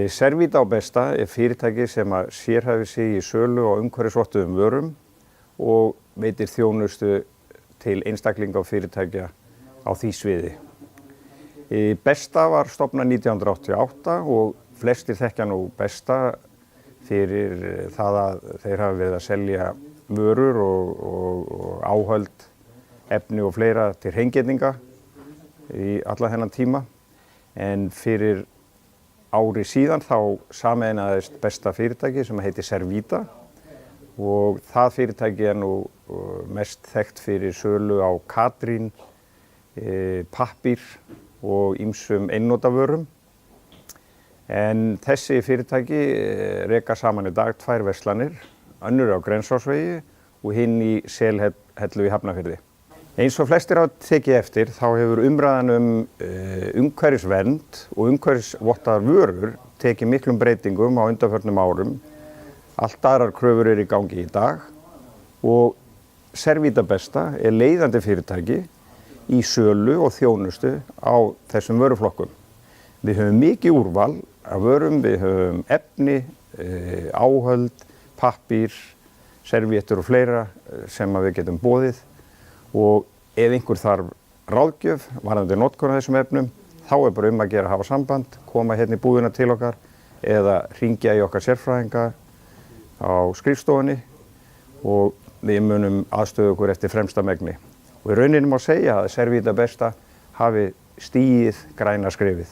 Servita á Besta fyrirtæki sem sérhæfir sig í sölu á umhverfisvottuðum vörum og veitir þjónustu til einstaklinga og fyrirtækja á því sviði. Besta var stofnað 1988 og flestir þekkja nú Besta fyrir það að þeir hafa verið að selja vörur og áhöld, efni og fleira til hreingerninga í alla þennan tíma. En fyrir ári síðan þá sameinaðist Besta fyrirtæki sem heitir Servita og það fyrirtæki nú mest þekkt fyrir sölu á katrín, pappír og ýmsum einnotavörum. En þessi fyrirtæki reka saman í dag 2 verslanir, önnur á Grensásvegi og hinn í Selhellu í Hafnarfirði. Eins og flestir hafa tekið eftir þá hefur umræðan umhverfisvernd og umhverfisvottaðar vörur tekið miklum breytingum á undanförnum árum. Allt aðrar kröfur í gangi í dag og Servita Besta leiðandi fyrirtæki í sölu og þjónustu á þessum vöruflokkum. Við höfum mikið úrval af vörum, við höfum efni, áhöld, pappír, servíettur og fleira sem við getum boðið og ef einhver þarf ráðgjöf varðandi notkun á þessum efnum, þá bara að gera að hafa samband, koma hérna í búðina til okkar eða hringja í okkar sérfræðinga á skrifstofunni og við munum aðstöðu okkur eftir fremsta megni. Og í rauninni má segja að Servita Besta hafi stigið græna skrefið.